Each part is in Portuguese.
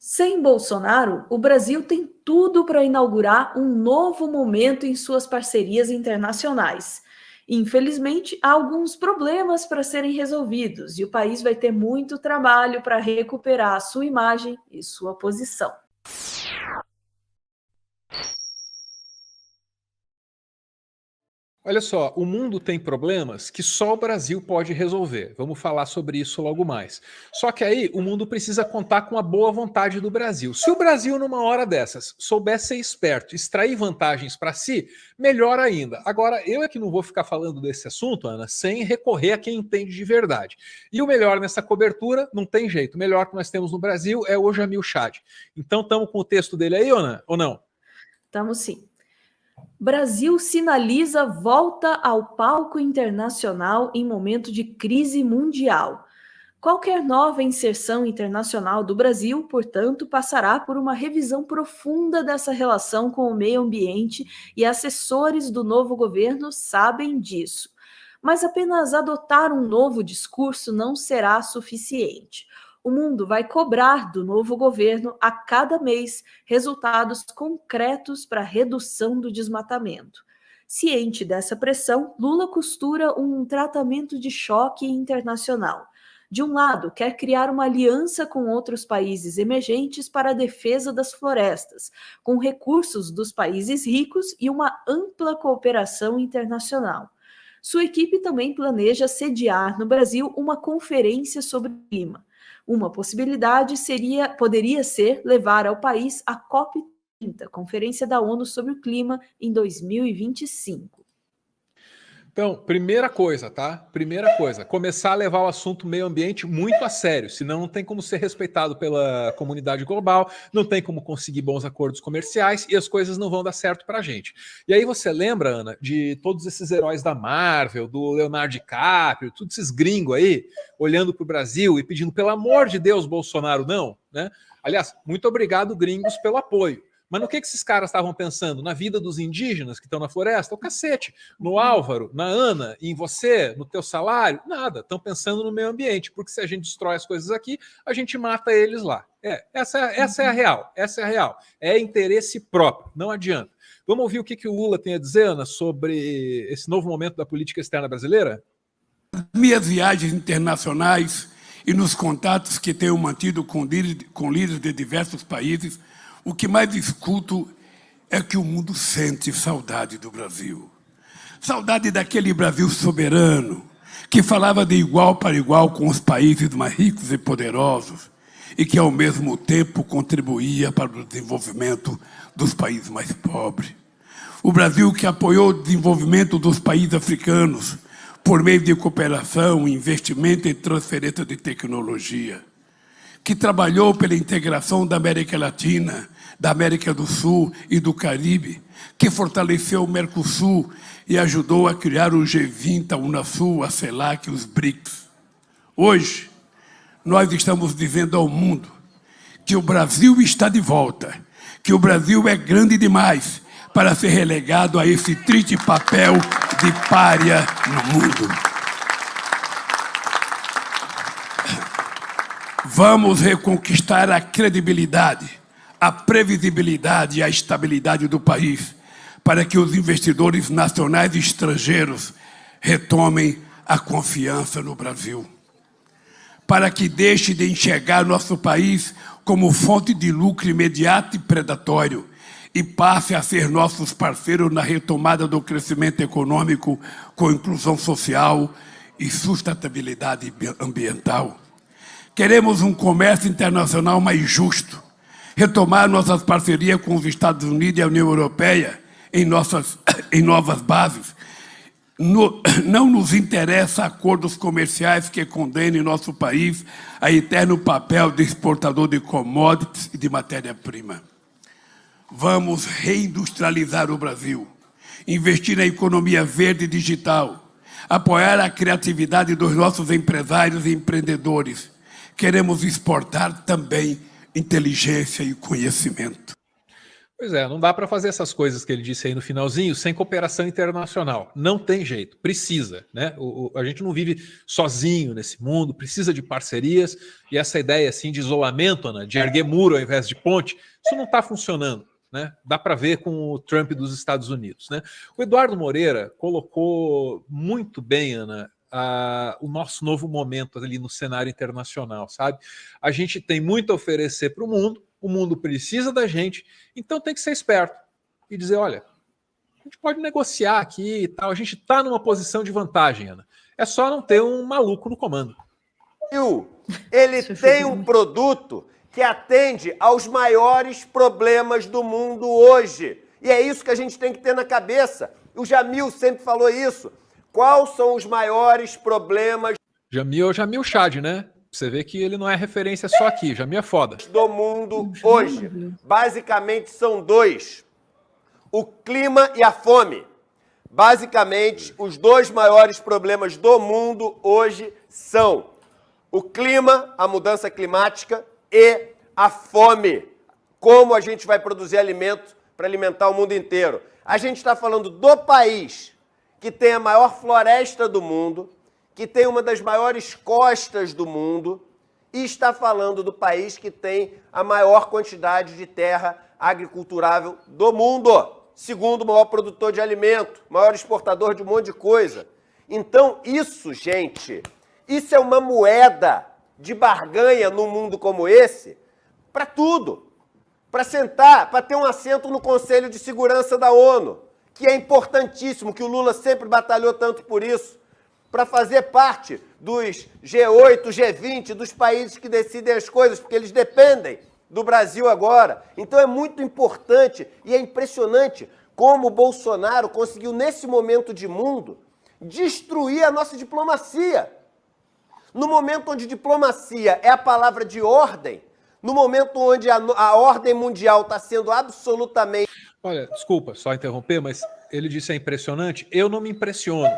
Sem Bolsonaro, o Brasil tem tudo para inaugurar um novo momento em suas parcerias internacionais. Infelizmente, há alguns problemas para serem resolvidos e o país vai ter muito trabalho para recuperar a sua imagem e sua posição. Olha só, o mundo tem problemas que só o Brasil pode resolver. Vamos falar sobre isso logo mais. Só que aí o mundo precisa contar com a boa vontade do Brasil. Se o Brasil, numa hora dessas, souber ser esperto, extrair vantagens para si, melhor ainda. Agora, eu é que não vou ficar falando desse assunto, Ana, sem recorrer a quem entende de verdade. E o melhor nessa cobertura, não tem jeito. O melhor que nós temos no Brasil é o Jamil Chad. Então, estamos com o texto dele aí, Ana, ou não? Estamos sim. Brasil sinaliza volta ao palco internacional em momento de crise mundial. Qualquer nova inserção internacional do Brasil, portanto, passará por uma revisão profunda dessa relação com o meio ambiente e assessores do novo governo sabem disso. Mas apenas adotar um novo discurso não será suficiente. O mundo vai cobrar do novo governo a cada mês resultados concretos para a redução do desmatamento. Ciente dessa pressão, Lula costura um tratamento de choque internacional. De um lado, quer criar uma aliança com outros países emergentes para a defesa das florestas, com recursos dos países ricos e uma ampla cooperação internacional. Sua equipe também planeja sediar no Brasil uma conferência sobre o clima. Uma possibilidade poderia ser levar ao país a COP30, Conferência da ONU sobre o Clima, em 2025. Então, primeira coisa, tá? Primeira coisa, começar a levar o assunto meio ambiente muito a sério, senão não tem como ser respeitado pela comunidade global, não tem como conseguir bons acordos comerciais e as coisas não vão dar certo pra gente. E aí você lembra, Ana, de todos esses heróis da Marvel, do Leonardo DiCaprio, todos esses gringos aí, olhando pro Brasil e pedindo, pelo amor de Deus, Bolsonaro, não, né? Aliás, muito obrigado, gringos, pelo apoio. Mas no que esses caras estavam pensando? Na vida dos indígenas que estão na floresta? O cacete. No Álvaro, na Ana, em você, no teu salário? Nada. Estão pensando no meio ambiente, porque se a gente destrói as coisas aqui, a gente mata eles lá. Essa é a real. Essa é a real. É interesse próprio. Não adianta. Vamos ouvir o que o Lula tem a dizer, Ana, sobre esse novo momento da política externa brasileira? Minhas viagens internacionais e nos contatos que tenho mantido com líderes de diversos países, o que mais escuto é que o mundo sente saudade do Brasil. Saudade daquele Brasil soberano, que falava de igual para igual com os países mais ricos e poderosos e que, ao mesmo tempo, contribuía para o desenvolvimento dos países mais pobres. O Brasil que apoiou o desenvolvimento dos países africanos por meio de cooperação, investimento e transferência de tecnologia, que trabalhou pela integração da América Latina, da América do Sul e do Caribe, que fortaleceu o Mercosul e ajudou a criar o G20, a Unasul, a CELAC e os BRICS. Hoje, nós estamos dizendo ao mundo que o Brasil está de volta, que o Brasil é grande demais para ser relegado a esse triste papel de pária no mundo. Vamos reconquistar a credibilidade, a previsibilidade e a estabilidade do país para que os investidores nacionais e estrangeiros retomem a confiança no Brasil. Para que deixe de enxergar nosso país como fonte de lucro imediato e predatório e passe a ser nossos parceiros na retomada do crescimento econômico com inclusão social e sustentabilidade ambiental. Queremos um comércio internacional mais justo, retomar nossas parcerias com os Estados Unidos e a União Europeia em novas bases. Não nos interessa acordos comerciais que condenem nosso país a eterno papel de exportador de commodities e de matéria-prima. Vamos reindustrializar o Brasil, investir na economia verde e digital, apoiar a criatividade dos nossos empresários e empreendedores. Queremos exportar também inteligência e conhecimento. Pois é, não dá para fazer essas coisas que ele disse aí no finalzinho sem cooperação internacional. Não tem jeito, precisa, né? A gente não vive sozinho nesse mundo, precisa de parcerias, e essa ideia assim de isolamento, Ana, de erguer muro ao invés de ponte, isso não está funcionando, né? Dá para ver com o Trump dos Estados Unidos, né? O Eduardo Moreira colocou muito bem, Ana, o nosso novo momento ali no cenário internacional, sabe? A gente tem muito a oferecer para o mundo precisa da gente, então tem que ser esperto e dizer, olha, a gente pode negociar aqui e tal, a gente está numa posição de vantagem, Ana. É só não ter um maluco no comando. Ele tem um produto que atende aos maiores problemas do mundo hoje. E é isso que a gente tem que ter na cabeça. O Jamil sempre falou isso. Quais são os maiores problemas Jamil é o Jamil Chad, né? Você vê que ele não é referência só aqui. Jamil é foda. do mundo hoje? Basicamente são dois. O clima e a fome. Basicamente, os dois maiores problemas do mundo hoje são o clima, a mudança climática e a fome. Como a gente vai produzir alimento para alimentar o mundo inteiro? A gente está falando do país que tem a maior floresta do mundo, que tem uma das maiores costas do mundo, e está falando do país que tem a maior quantidade de terra agriculturável do mundo, segundo o maior produtor de alimento, maior exportador de um monte de coisa. Então, isso, gente, isso é uma moeda de barganha num mundo como esse para tudo. Para sentar, para ter um assento no Conselho de Segurança da ONU, que é importantíssimo, que o Lula sempre batalhou tanto por isso, para fazer parte dos G8, G20, dos países que decidem as coisas, porque eles dependem do Brasil agora. Então é muito importante e é impressionante como o Bolsonaro conseguiu, nesse momento de mundo, destruir a nossa diplomacia. No momento onde diplomacia é a palavra de ordem, no momento onde a ordem mundial está sendo absolutamente... Olha, desculpa só interromper, mas ele disse é impressionante. Eu não me impressiono,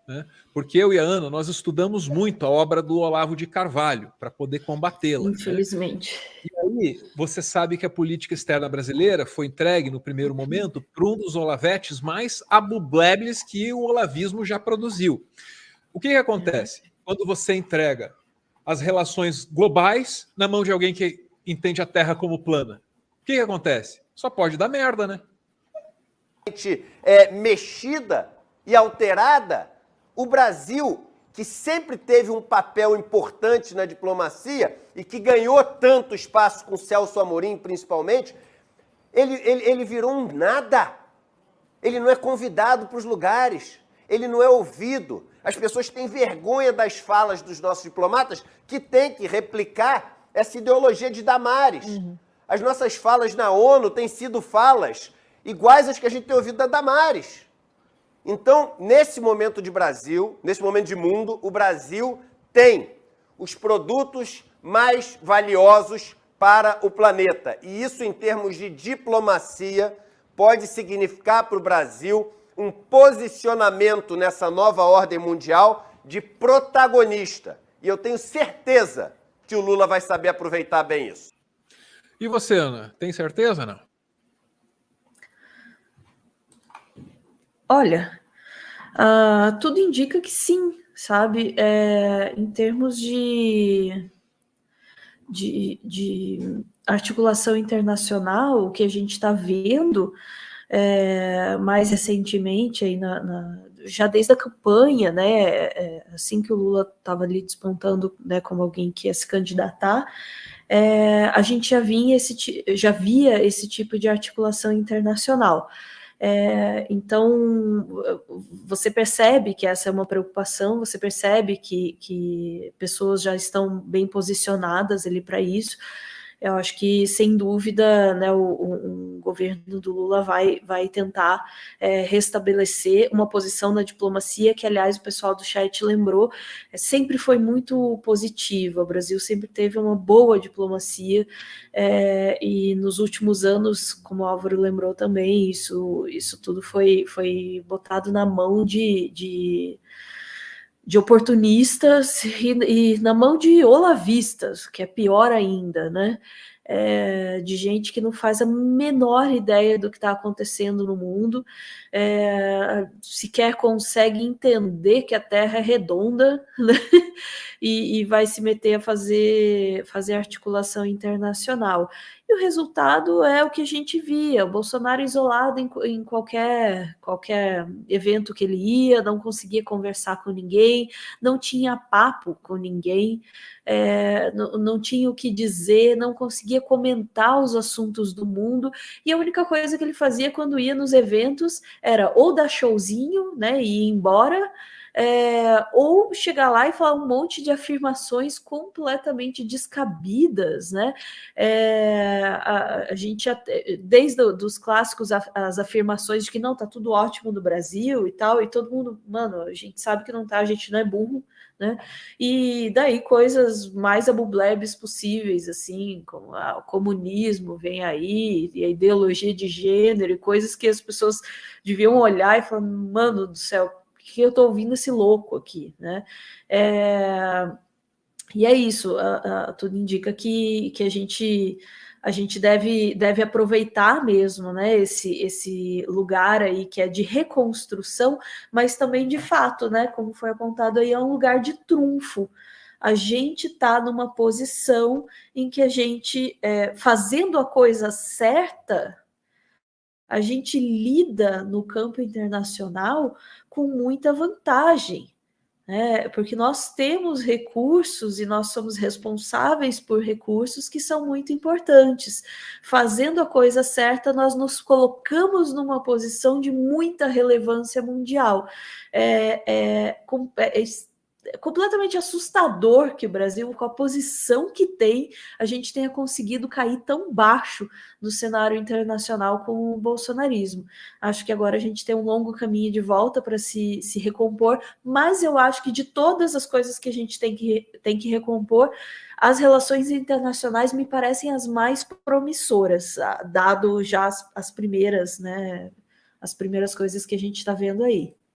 né? Porque eu e a Ana, nós estudamos muito a obra do Olavo de Carvalho para poder combatê-la. Infelizmente. Né? E aí, você sabe que a política externa brasileira foi entregue, no primeiro momento, para um dos olavetes mais abublebles que o olavismo já produziu. O que acontece? Quando você entrega as relações globais na mão de alguém que entende a Terra como plana, o que acontece? Só pode dar merda, né? Mexida e alterada, o Brasil, que sempre teve um papel importante na diplomacia e que ganhou tanto espaço com Celso Amorim, principalmente, ele virou um nada. Ele não é convidado para os lugares, ele não é ouvido. As pessoas têm vergonha das falas dos nossos diplomatas que têm que replicar essa ideologia de Damares. As nossas falas na ONU têm sido falas iguais às que a gente tem ouvido da Damares. Então, nesse momento de Brasil, nesse momento de mundo, o Brasil tem os produtos mais valiosos para o planeta. E isso, em termos de diplomacia, pode significar para o Brasil um posicionamento nessa nova ordem mundial de protagonista. E eu tenho certeza que o Lula vai saber aproveitar bem isso. E você, Ana, tem certeza, não? Olha, tudo indica que sim, sabe? Em termos de articulação internacional, o que a gente está vendo mais recentemente, aí já desde a campanha, né, assim que o Lula estava ali despontando, né, como alguém que ia se candidatar, a gente já via esse tipo de articulação internacional. Então, você percebe que essa é uma preocupação, você percebe que pessoas já estão bem posicionadas ali para isso. Eu acho que, sem dúvida, né, o governo do Lula vai tentar restabelecer uma posição na diplomacia que, aliás, o pessoal do chat lembrou, sempre foi muito positiva. O Brasil sempre teve uma boa diplomacia e nos últimos anos, como o Álvaro lembrou também, isso tudo foi botado na mão de oportunistas e na mão de olavistas, que é pior ainda, né? de gente que não faz a menor ideia do que está acontecendo no mundo, sequer consegue entender que a Terra é redonda, né? E vai se meter a fazer articulação internacional. E o resultado é o que a gente via, o Bolsonaro isolado em qualquer evento que ele ia, não conseguia conversar com ninguém, não tinha papo com ninguém, não tinha o que dizer, não conseguia comentar os assuntos do mundo, e a única coisa que ele fazia quando ia nos eventos era ou dar showzinho, né, e ir embora, ou chegar lá e falar um monte de afirmações completamente descabidas, né? A gente, desde os clássicos, as afirmações de que não, tá tudo ótimo no Brasil e tal, e todo mundo, mano, a gente sabe que não tá, a gente não é burro, né? E daí coisas mais abublebes possíveis, assim, como o comunismo vem aí, e a ideologia de gênero, e coisas que as pessoas deviam olhar e falar, mano do céu, que eu estou ouvindo esse louco aqui, né? E é isso, tudo indica que a gente deve aproveitar mesmo, né, esse lugar aí que é de reconstrução, mas também de fato, né, como foi apontado aí, é um lugar de trunfo. A gente está numa posição em que a gente, fazendo a coisa certa, a gente lida no campo internacional com muita vantagem, né? Porque nós temos recursos e nós somos responsáveis por recursos que são muito importantes. Fazendo a coisa certa, nós nos colocamos numa posição de muita relevância mundial. É completamente assustador que o Brasil, com a posição que tem, a gente tenha conseguido cair tão baixo no cenário internacional com o bolsonarismo. Acho que agora a gente tem um longo caminho de volta para se recompor, mas eu acho que de todas as coisas que a gente tem que recompor, as relações internacionais me parecem as mais promissoras, dado já as primeiras, né, as primeiras coisas que a gente está vendo aí.